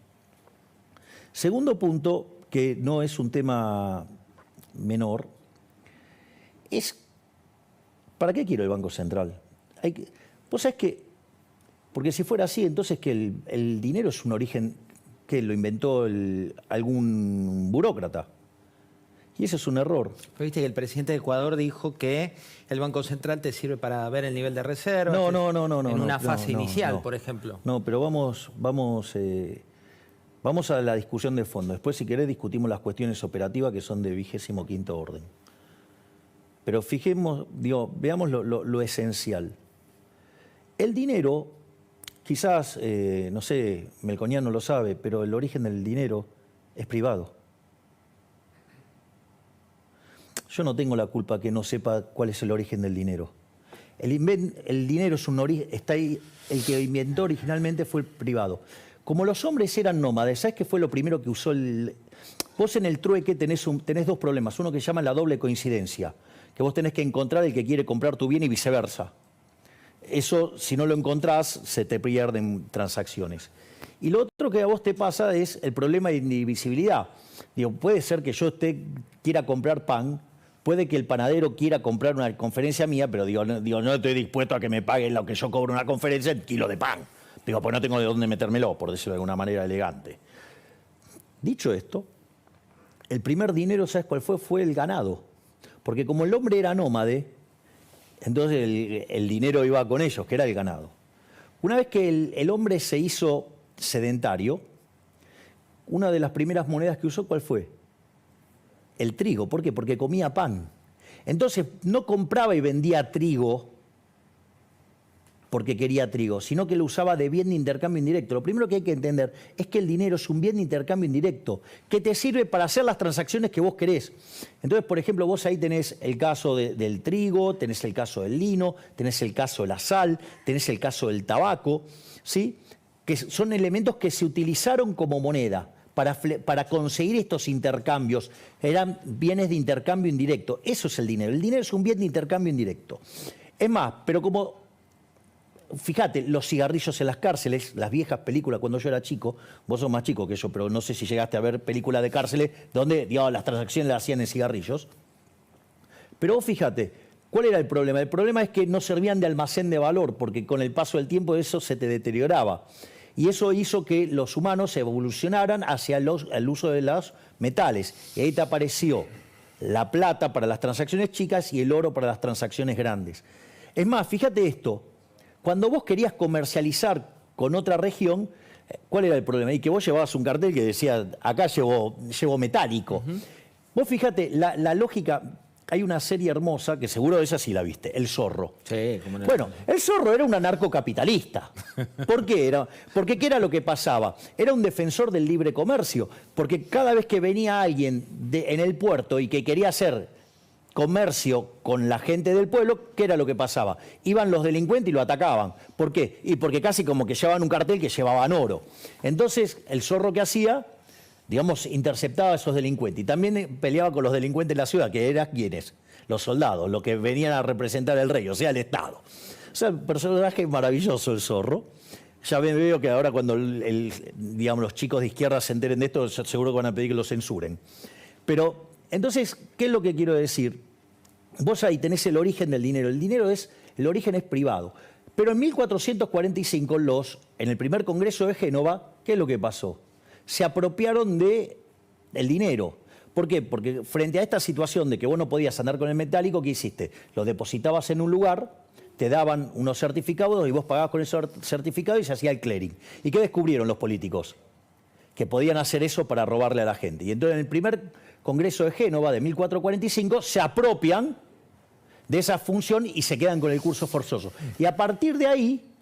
Segundo punto, que no es un tema menor, es ¿para qué quiero el Banco Central? Vos sabés que, porque si fuera así, entonces que el dinero es un origen que lo inventó algún burócrata. Y ese es un error. Pero viste que el presidente de Ecuador dijo que el Banco Central te sirve para ver el nivel de reserva. No. En una fase inicial, por ejemplo. No, pero vamos a la discusión de fondo. Después, si querés, discutimos las cuestiones operativas que son de 25º orden. Pero veamos lo esencial. El dinero, quizás, no sé, Melconian no lo sabe, pero el origen del dinero es privado. Yo no tengo la culpa que no sepa cuál es el origen del dinero. El dinero es un origen, está ahí, el que inventó originalmente fue el privado. Como los hombres eran nómades, ¿sabes qué fue lo primero que usó Vos en el trueque tenés dos problemas. Uno que se llama la doble coincidencia, que vos tenés que encontrar el que quiere comprar tu bien y viceversa. Eso, si no lo encontrás, se te pierden transacciones. Y lo otro que a vos te pasa es el problema de indivisibilidad. Digo, puede ser que yo quiera comprar pan, puede que el panadero quiera comprar una conferencia mía, pero digo, no estoy dispuesto a que me paguen lo que yo cobro en una conferencia el kilo de pan. Digo, pues no tengo de dónde metérmelo, por decirlo de alguna manera elegante. Dicho esto, el primer dinero, ¿sabes cuál fue? Fue el ganado. Porque como el hombre era nómade, entonces el dinero iba con ellos, que era el ganado. Una vez que el hombre se hizo sedentario, una de las primeras monedas que usó, ¿cuál fue? El trigo. ¿Por qué? Porque comía pan. Entonces no compraba y vendía trigo porque quería trigo, sino que lo usaba de bien de intercambio indirecto. Lo primero que hay que entender es que el dinero es un bien de intercambio indirecto, que te sirve para hacer las transacciones que vos querés. Entonces, por ejemplo, vos ahí tenés el caso del trigo, tenés el caso del lino, tenés el caso de la sal, tenés el caso del tabaco, ¿sí? Que son elementos que se utilizaron como moneda para conseguir estos intercambios. Eran bienes de intercambio indirecto. Eso es el dinero. El dinero es un bien de intercambio indirecto. Es más, pero como... Fíjate, los cigarrillos en las cárceles, las viejas películas, cuando yo era chico, vos sos más chico que yo, pero no sé si llegaste a ver películas de cárceles donde, digamos, las transacciones las hacían en cigarrillos. Pero vos fíjate, ¿cuál era el problema? El problema es que no servían de almacén de valor, porque con el paso del tiempo eso se te deterioraba. Y eso hizo que los humanos evolucionaran hacia el uso de los metales. Y ahí te apareció la plata para las transacciones chicas y el oro para las transacciones grandes. Es más, fíjate esto. Cuando vos querías comercializar con otra región, ¿cuál era el problema? Y que vos llevabas un cartel que decía, acá llevo metálico. Vos fíjate, la lógica, hay una serie hermosa, que seguro esa sí la viste, El Zorro. Sí, cómo no. Bueno, El Zorro era un anarcocapitalista. ¿Por qué? Porque ¿qué era lo que pasaba? Era un defensor del libre comercio, porque cada vez que venía alguien en el puerto y que quería hacer comercio con la gente del pueblo, ¿qué era lo que pasaba? Iban los delincuentes y lo atacaban. ¿Por qué? Y porque casi como que llevaban un cartel que llevaban oro. Entonces, el Zorro que hacía, digamos, interceptaba a esos delincuentes. Y también peleaba con los delincuentes de la ciudad, que eran ¿quiénes? Los soldados, los que venían a representar al rey, o sea, el Estado. O sea, un personaje maravilloso el Zorro. Ya veo que ahora cuando digamos, los chicos de izquierda se enteren de esto, seguro que van a pedir que lo censuren. Pero entonces, ¿qué es lo que quiero decir? Vos ahí tenés el origen del dinero. El origen es privado. Pero en 1445, en el primer Congreso de Génova, ¿qué es lo que pasó? Se apropiaron del dinero. ¿Por qué? Porque frente a esta situación de que vos no podías andar con el metálico, ¿qué hiciste? Lo depositabas en un lugar, te daban unos certificados y vos pagabas con esos certificados y se hacía el clearing. ¿Y qué descubrieron los políticos? Que podían hacer eso para robarle a la gente. Y entonces en el primer Congreso de Génova de 1445 se apropian de esa función y se quedan con el curso forzoso. Y a partir de ahí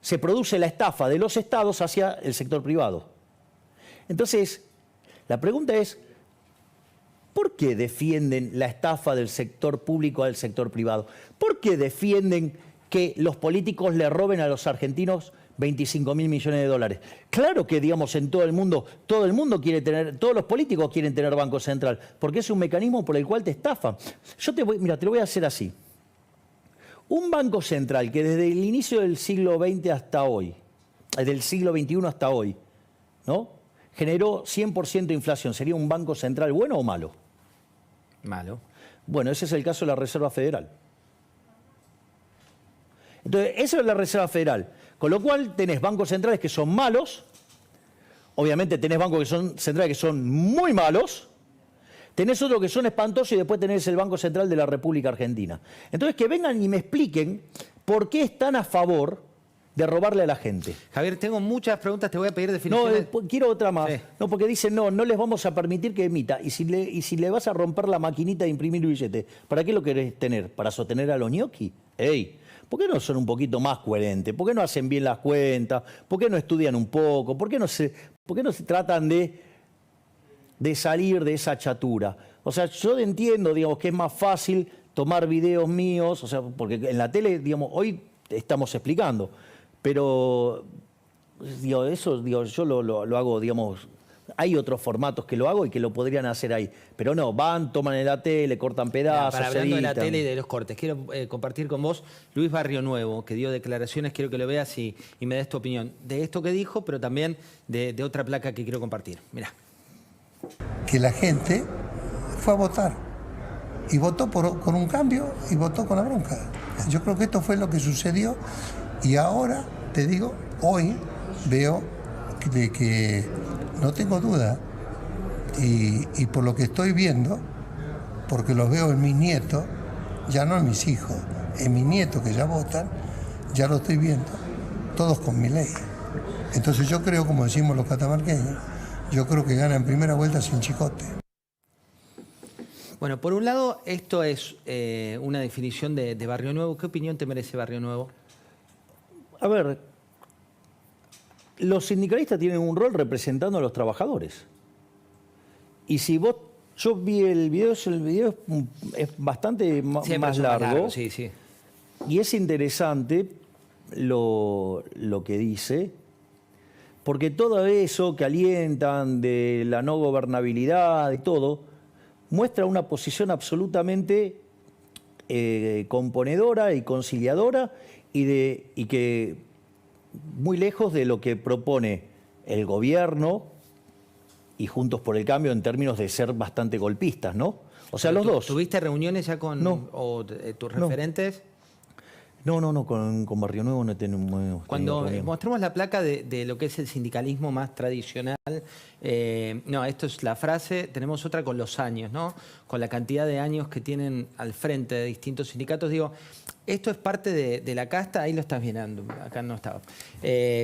se produce la estafa de los estados hacia el sector privado. Entonces, la pregunta es, ¿por qué defienden la estafa del sector público al sector privado? ¿Por qué defienden que los políticos le roben a los argentinos 25.000 millones de dólares? Claro que, digamos, en todo el mundo quiere tener, todos los políticos quieren tener Banco Central, porque es un mecanismo por el cual te estafan. Mira, te lo voy a hacer así. Un Banco Central que desde el inicio del siglo XX hasta hoy, del siglo XXI hasta hoy, ¿no?, generó 100% de inflación, ¿sería un Banco Central bueno o malo? Malo. Bueno, ese es el caso de la Reserva Federal. Entonces, eso es la Reserva Federal. Con lo cual tenés bancos centrales que son malos, obviamente tenés bancos centrales que son muy malos, tenés otros que son espantosos y después tenés el Banco Central de la República Argentina. Entonces que vengan y me expliquen por qué están a favor de robarle a la gente. Javier, tengo muchas preguntas, te voy a pedir definiciones. No, quiero otra más. Sí. No, porque dicen, no les vamos a permitir que emita. Y si le vas a romper la maquinita de imprimir billetes, ¿para qué lo querés tener? ¿Para sostener a los ñoqui? ¡Ey! ¿Por qué no son un poquito más coherentes? ¿Por qué no hacen bien las cuentas? ¿Por qué no estudian un poco? ¿Por qué no se tratan de salir de esa chatura? O sea, yo entiendo, digamos, que es más fácil tomar videos míos, o sea, porque en la tele, digamos, hoy estamos explicando, pero digo, eso, digo, yo lo hago, digamos, hay otros formatos que lo hago y que lo podrían hacer ahí. Pero no, toman en la tele, cortan pedazos, Hablando de la editan. tele y de los cortes, quiero compartir con vos Luis Barrio Nuevo, que dio declaraciones, quiero que lo veas y me des tu opinión de esto que dijo, pero también de otra placa que quiero compartir. Mirá. Que la gente fue a votar y votó con un cambio y votó con la bronca. Yo creo que esto fue lo que sucedió y ahora, te digo, hoy veo de que no tengo duda y por lo que estoy viendo, porque los veo en mis nietos, ya no en mis hijos, en mis nietos que ya votan, ya lo estoy viendo, todos con mi ley. Entonces yo creo, como decimos los catamarqueños, yo creo que gana en primera vuelta sin chicote. Bueno, por un lado, esto es una definición de Barrio Nuevo. ¿Qué opinión te merece Barrio Nuevo? A ver, los sindicalistas tienen un rol representando a los trabajadores. Y si yo vi el video es bastante más largo. Sí, sí. Y es interesante lo que dice, porque todo eso que alientan de la no gobernabilidad y todo, muestra una posición absolutamente componedora y conciliadora y que muy lejos de lo que propone el gobierno y Juntos por el Cambio en términos de ser bastante golpistas, ¿no? O sea, los dos. ¿Tuviste reuniones ya con tus referentes? No, con Barrio Nuevo no tenemos. Cuando mostramos la placa de lo que es el sindicalismo más tradicional, no, esto es la frase, tenemos otra con los años, ¿no? Con la cantidad de años que tienen al frente de distintos sindicatos. Digo, Esto es parte de la casta, ahí lo estás viendo, acá no estaba.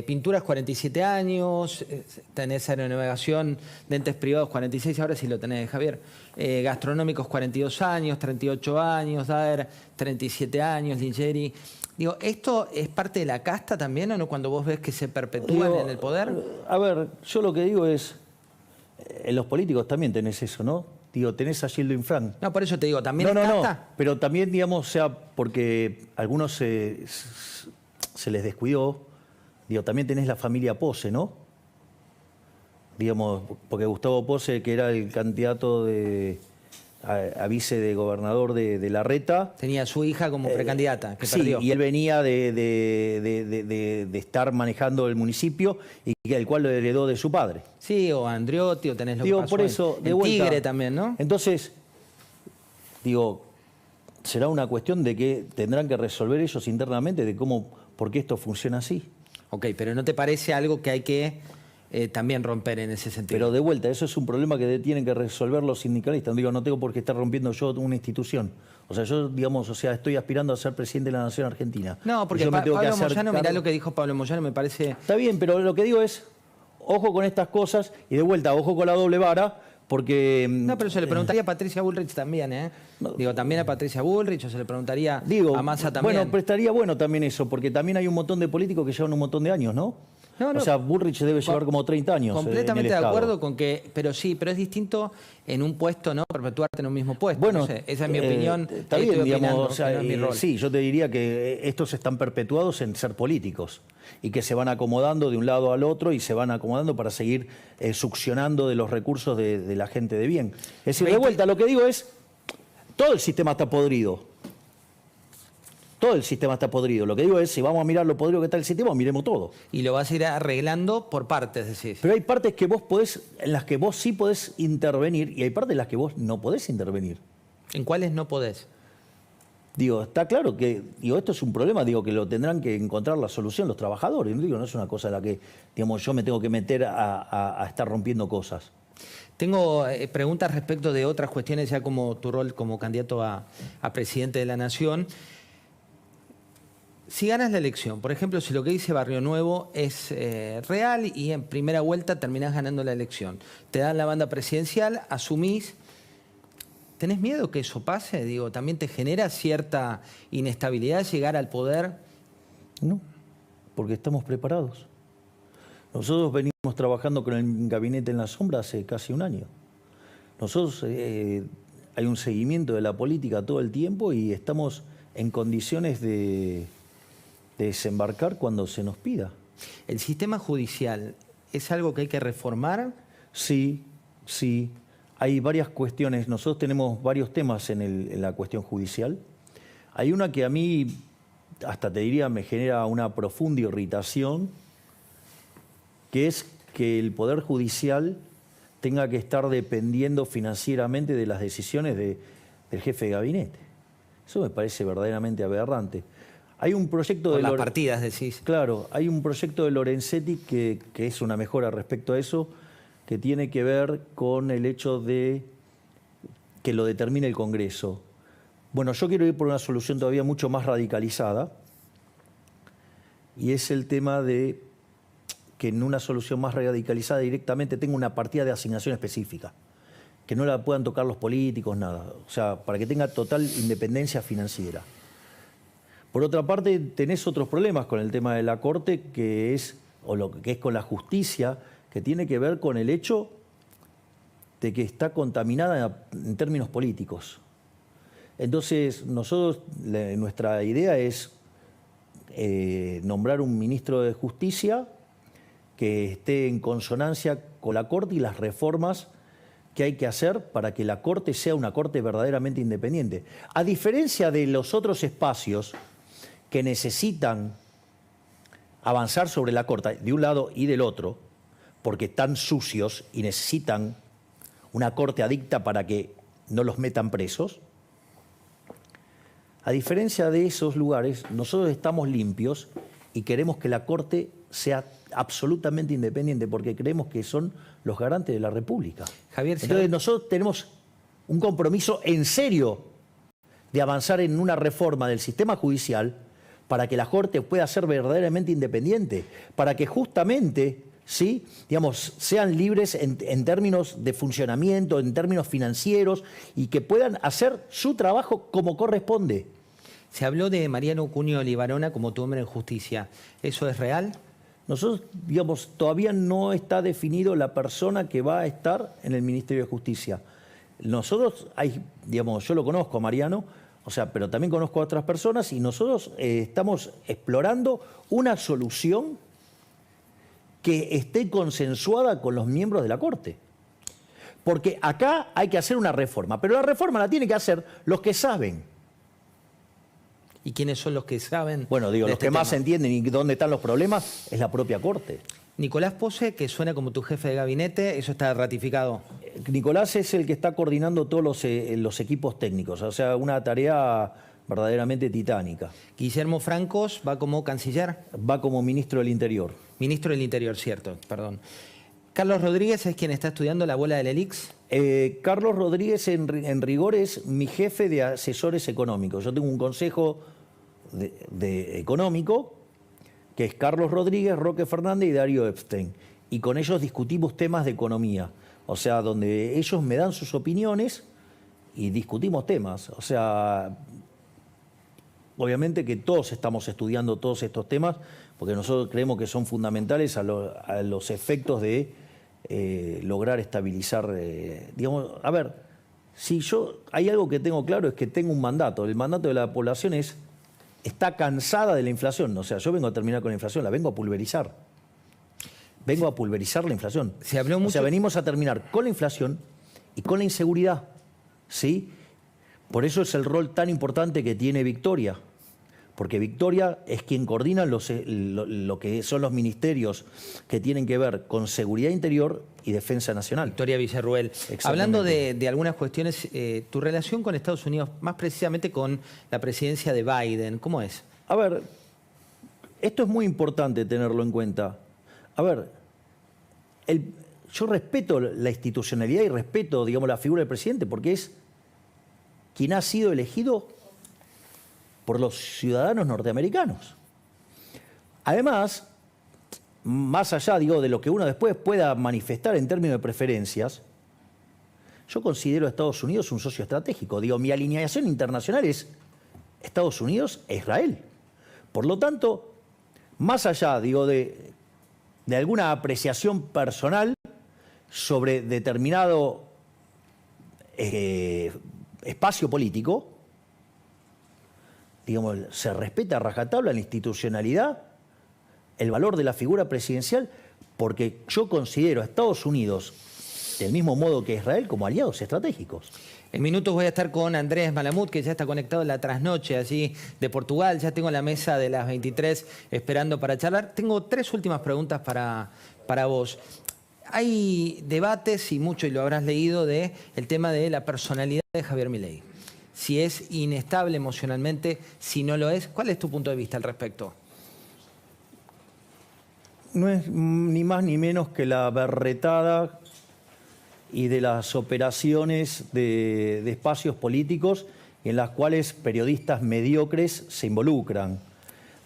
Pinturas 47 años, tenés aeronavegación de entes privados 46, ahora sí lo tenés, Javier. Gastronómicos 42 años, 38 años, Daer 37 años, Ligieri. Digo, ¿esto es parte de la casta también o no cuando vos ves que se perpetúan en el poder? A ver, yo lo que digo es, en los políticos también tenés eso, ¿no? Digo, tenés a Gildo Infran. No, por eso te digo, ¿también es casta? No, pero también, digamos, o sea, porque algunos se les descuidó, digo, también tenés la familia Pose, ¿no? Digamos, porque Gustavo Pose, que era el candidato a vice de gobernador de Larreta. Tenía a su hija como precandidata, que sí, perdió. y él venía de estar manejando el municipio y el cual lo heredó de su padre. Sí, o Andriotti, o tenés lo que pasó por eso, de en vuelta, Tigre también, ¿no? Entonces, digo, será una cuestión de que tendrán que resolver ellos internamente de cómo, por qué esto funciona así. Ok, pero ¿no te parece algo que hay que también romper en ese sentido? Pero de vuelta, eso es un problema que tienen que resolver los sindicalistas. Digo, no tengo por qué estar rompiendo yo una institución. O sea, yo, digamos, o sea, estoy aspirando a ser presidente de la Nación Argentina. No, porque yo me tengo que Pablo hacer Moyano, cargo. mirá lo que dijo Pablo Moyano, me parece... Está bien, pero lo que digo es, ojo con estas cosas y de vuelta, ojo con la doble vara, porque... No, pero se le preguntaría a Patricia Bullrich también, ¿eh? Digo, también a Patricia Bullrich, o se le preguntaría a Massa también. Bueno, pero estaría bueno también eso, porque también hay un montón de políticos que llevan un montón de años, ¿no? No, no. O sea, Bullrich debe llevar como 30 años. Completamente en el de acuerdo Estado. con que... Pero sí, pero es distinto en un puesto, ¿no? Perpetuarte en un mismo puesto. Bueno, No sé, esa es mi opinión. Está ahí bien, estoy digamos, opinando, o sea, que no es mi rol. sí, yo te diría que estos están perpetuados en ser políticos y que se van acomodando de un lado al otro y se van acomodando para seguir succionando de los recursos de la gente de bien. Es decir, de vuelta, lo que digo es, todo el sistema está podrido. Todo el sistema está podrido. Lo que digo es, si vamos a mirar lo podrido que está el sistema, miremos todo. Y lo vas a ir arreglando por partes, decís. Pero hay partes que vos podés, en las que vos sí podés intervenir y hay partes en las que vos no podés intervenir. ¿En cuáles no podés? Digo, está claro que esto es un problema, digo, que lo tendrán que encontrar la solución los trabajadores. Digo, no es una cosa en la que, digamos, yo me tengo que meter a estar rompiendo cosas. Tengo preguntas respecto de otras cuestiones, ya como tu rol como candidato a presidente de la Nación. Si ganas la elección, por ejemplo, si lo que dice Barrio Nuevo es real y en primera vuelta terminás ganando la elección, te dan la banda presidencial, asumís, ¿tenés miedo que eso pase? Digo, ¿también te genera cierta inestabilidad llegar al poder? No, porque estamos preparados. Nosotros venimos trabajando con el gabinete en la sombra hace casi un año. Nosotros, hay un seguimiento de la política todo el tiempo y estamos en condiciones de desembarcar cuando se nos pida. ¿El sistema judicial es algo que hay que reformar? Sí, sí. Hay varias cuestiones. Nosotros tenemos varios temas en la cuestión judicial. Hay una que a mí, hasta te diría, me genera una profunda irritación, que es que el Poder Judicial tenga que estar dependiendo financieramente de las decisiones del jefe de gabinete. Eso me parece verdaderamente aberrante. Hay un proyecto Por de las partidas, decís. Claro, hay un proyecto de Lorenzetti que es una mejora respecto a eso, que tiene que ver con el hecho de que lo determine el Congreso. Bueno, yo quiero ir por una solución todavía mucho más radicalizada, y es el tema de que en una solución más radicalizada directamente tenga una partida de asignación específica, que no la puedan tocar los políticos, nada. O sea, para que tenga total independencia financiera. Por otra parte, tenés otros problemas con el tema de la Corte, que es con la justicia, que tiene que ver con el hecho de que está contaminada en términos políticos. Entonces, nuestra idea es nombrar un ministro de Justicia que esté en consonancia con la Corte y las reformas que hay que hacer para que la Corte sea una Corte verdaderamente independiente. A diferencia de los otros espacios que necesitan avanzar sobre la Corte de un lado y del otro, porque están sucios y necesitan una Corte adicta para que no los metan presos, a diferencia de esos lugares, nosotros estamos limpios y queremos que la Corte sea absolutamente independiente, porque creemos que son los garantes de la República. Javier, entonces nosotros tenemos un compromiso en serio de avanzar en una reforma del sistema judicial para que la Corte pueda ser verdaderamente independiente, para que justamente, ¿sí?, digamos, sean libres en términos de funcionamiento, en términos financieros, y que puedan hacer su trabajo como corresponde. Se habló de Mariano Cunio Libarona como tu hombre en justicia. ¿Eso es real? Nosotros, digamos, todavía no está definido la persona que va a estar en el Ministerio de Justicia. Nosotros, digamos, yo lo conozco a Mariano, o sea, pero también conozco a otras personas, y nosotros estamos explorando una solución que esté consensuada con los miembros de la Corte. Porque acá hay que hacer una reforma, pero la reforma la tienen que hacer los que saben. ¿Y quiénes son los que saben? Bueno, digo, de los este que más tema? entienden y dónde están los problemas es la propia Corte. Nicolás Pose, que suena como tu jefe de gabinete, ¿eso está ratificado? Nicolás es el que está coordinando todos los equipos técnicos, o sea, una tarea verdaderamente titánica. Guillermo Francos va como canciller. Va como ministro del Interior. Ministro del Interior, cierto, perdón. Carlos Rodríguez es quien está estudiando la bola del ELIX. Carlos Rodríguez, en rigor, es mi jefe de asesores económicos. Yo tengo un consejo económico, que es Carlos Rodríguez, Roque Fernández y Darío Epstein. Y con ellos discutimos temas de economía. O sea, donde ellos me dan sus opiniones y discutimos temas. O sea, obviamente que todos estamos estudiando todos estos temas, porque nosotros creemos que son fundamentales a los efectos de lograr estabilizar, digamos, a ver, si hay algo que tengo claro, es que tengo un mandato. El mandato de la población está cansada de la inflación. O sea, yo vengo a terminar con la inflación, la vengo a pulverizar. Vengo a pulverizar la inflación. Se habló mucho... O sea, venimos a terminar con la inflación y con la inseguridad, ¿sí? Por eso es el rol tan importante que tiene Victoria. Porque Victoria es quien coordina lo que son los ministerios que tienen que ver con seguridad interior y defensa nacional. Victoria Villarruel. Hablando de algunas cuestiones, tu relación con Estados Unidos, más precisamente con la presidencia de Biden, ¿cómo es? A ver, esto es muy importante tenerlo en cuenta. A ver, yo respeto la institucionalidad y respeto, digamos, la figura del presidente, porque es quien ha sido elegido por los ciudadanos norteamericanos. Además, más allá, digo, de lo que uno después pueda manifestar en términos de preferencias, yo considero a Estados Unidos un socio estratégico. Digo, mi alineación internacional es Estados Unidos e Israel. Por lo tanto, más allá, digo, de alguna apreciación personal sobre determinado espacio político, digamos, se respeta a rajatabla la institucionalidad, el valor de la figura presidencial, porque yo considero a Estados Unidos, del mismo modo que Israel, como aliados estratégicos. En minutos voy a estar con Andrés Malamud, que ya está conectado en la trasnoche allí de Portugal. Ya tengo la mesa de las 23 esperando para charlar. Tengo 3 últimas preguntas para vos. Hay debates, y mucho, y lo habrás leído, de el tema de la personalidad de Javier Milei. Si es inestable emocionalmente, si no lo es. ¿Cuál es tu punto de vista al respecto? No es ni más ni menos que la berretada y de las operaciones de espacios políticos en las cuales periodistas mediocres se involucran,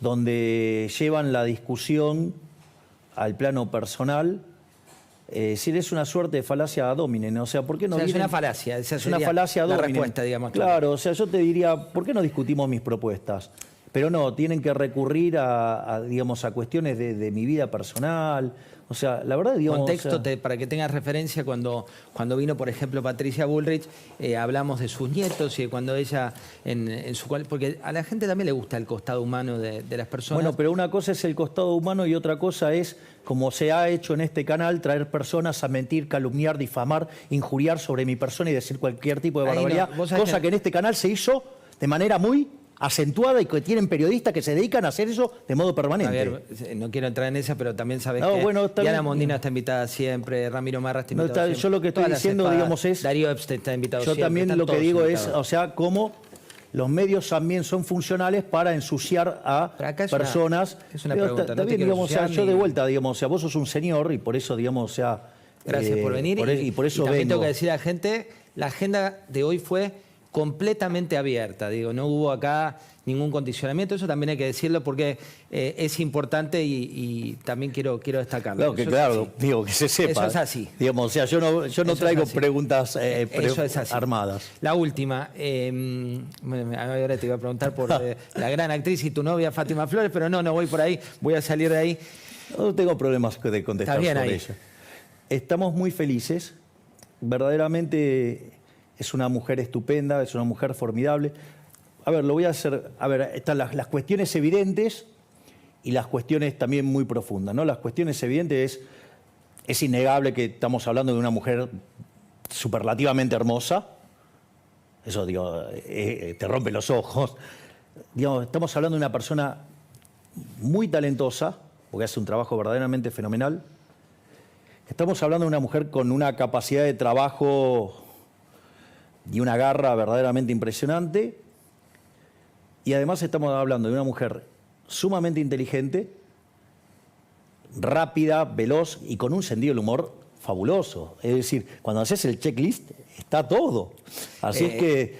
donde llevan la discusión al plano personal. Si es una suerte de falacia ad hominem, o sea, ¿por qué no es una falacia, esa es una falacia ad hominem. La respuesta, digamos. Claro, o sea, yo te diría, ¿por qué no discutimos mis propuestas? Pero no, tienen que recurrir digamos, a cuestiones de mi vida personal. O sea, la verdad, digamos... Contexto, o sea, para que tengas referencia, cuando vino, por ejemplo, Patricia Bullrich, hablamos de sus nietos y de cuando ella, en su cual, porque a la gente también le gusta el costado humano de las personas. Bueno, pero una cosa es el costado humano y otra cosa es, como se ha hecho en este canal, traer personas a mentir, calumniar, difamar, injuriar sobre mi persona y decir cualquier tipo de barbaridad, cosa que en este canal se hizo de manera muy acentuada y que tienen periodistas que se dedican a hacer eso de modo permanente. Javier, no quiero entrar en esa, pero también sabes no, que bueno, Diana Mondino está invitada siempre, Ramiro Marra está invitado siempre. Yo lo que estoy diciendo, digamos, es... Darío Epstein está invitado yo siempre. Yo también lo que digo es, o sea, cómo los medios también son funcionales para ensuciar a personas. Es una pregunta. Está bien, digamos, o sea, yo de vuelta, digamos, o sea, vos sos un señor y por eso, digamos, o sea... Gracias por venir. Y por eso también vengo. tengo que decir a la gente, la agenda de hoy fue completamente abierta. Digo, no hubo acá ningún condicionamiento. Eso también hay que decirlo porque es importante y también quiero destacarlo. Claro, que Eso claro, es así. digo, que se sepa. Eso es así. Digamos, o sea, yo no Eso traigo es así. preguntas Eso es así. armadas. La última. Ahora te iba a preguntar por la gran actriz y tu novia Fátima Flores, pero no voy por ahí. Voy a salir de ahí. No tengo problemas de contestar Está bien sobre ahí. ella. Estamos muy felices. Verdaderamente es una mujer estupenda, es una mujer formidable. A ver, lo voy a hacer. A ver, están las cuestiones evidentes y las cuestiones también muy profundas, ¿no? Las cuestiones evidentes es innegable que estamos hablando de una mujer superlativamente hermosa. Eso, digo, te rompe los ojos. Digamos, estamos hablando de una persona muy talentosa, porque hace un trabajo verdaderamente fenomenal. Estamos hablando de una mujer con una capacidad de trabajo y una garra verdaderamente impresionante. Y además estamos hablando de una mujer sumamente inteligente, rápida, veloz y con un sentido del humor fabuloso. Es decir, cuando haces el checklist está todo. Así es que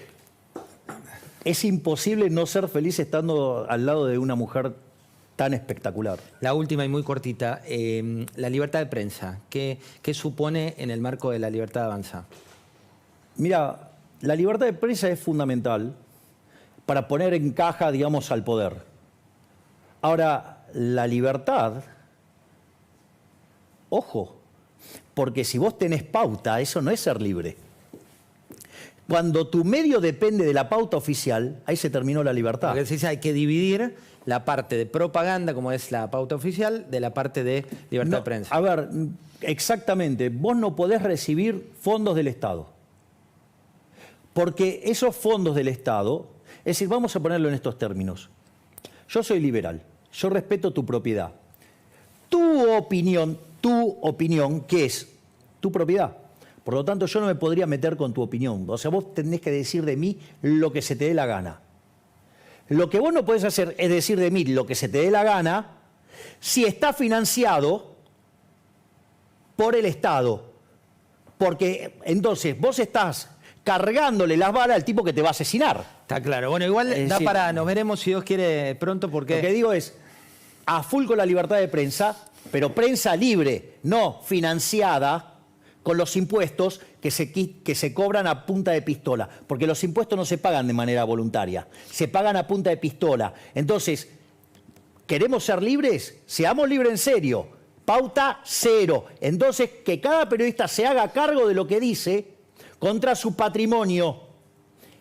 es imposible no ser feliz estando al lado de una mujer tan espectacular. La última y muy cortita. La libertad de prensa. ¿Qué supone en el marco de la libertad de avanza? Mira, la libertad de prensa es fundamental para poner en caja, digamos, al poder. Ahora, la libertad, ojo, porque si vos tenés pauta, eso no es ser libre. Cuando tu medio depende de la pauta oficial, ahí se terminó la libertad. Porque se dice hay que dividir la parte de propaganda, como es la pauta oficial, de la parte de libertad de prensa. A ver, exactamente, vos no podés recibir fondos del Estado. Porque esos fondos del Estado, es decir, vamos a ponerlo en estos términos. Yo soy liberal, yo respeto tu propiedad. Tu opinión, ¿qué es? Tu propiedad. Por lo tanto, yo no me podría meter con tu opinión. O sea, vos tenés que decir de mí lo que se te dé la gana. Lo que vos no podés hacer es decir de mí lo que se te dé la gana si está financiado por el Estado. Porque entonces vos estás cargándole las balas al tipo que te va a asesinar. Está claro. Bueno, igual Es da decir, para... Nos veremos, si Dios quiere, pronto, porque... Lo que digo es, a full con la libertad de prensa, pero prensa libre, no financiada con los impuestos que se cobran a punta de pistola. Porque los impuestos no se pagan de manera voluntaria, se pagan a punta de pistola. Entonces, ¿queremos ser libres? Seamos libres en serio. Pauta cero. Entonces, que cada periodista se haga cargo de lo que dice contra su patrimonio.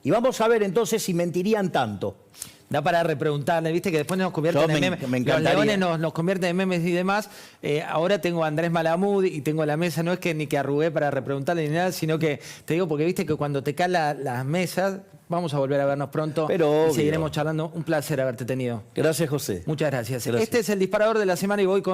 Y vamos a ver entonces si mentirían tanto. Da para repreguntarle, viste que después nos convierten en memes. Me encantaría. Los leones nos convierten en memes y demás. Ahora tengo a Andrés Malamud y tengo la mesa, no es que ni que arrugué para repreguntarle ni nada, sino que te digo porque viste que cuando te caen las mesas, vamos a volver a vernos pronto. Pero y obvio. seguiremos charlando. Un placer haberte tenido. Gracias, José. Muchas gracias. Gracias. Este es el disparador de la semana y voy con...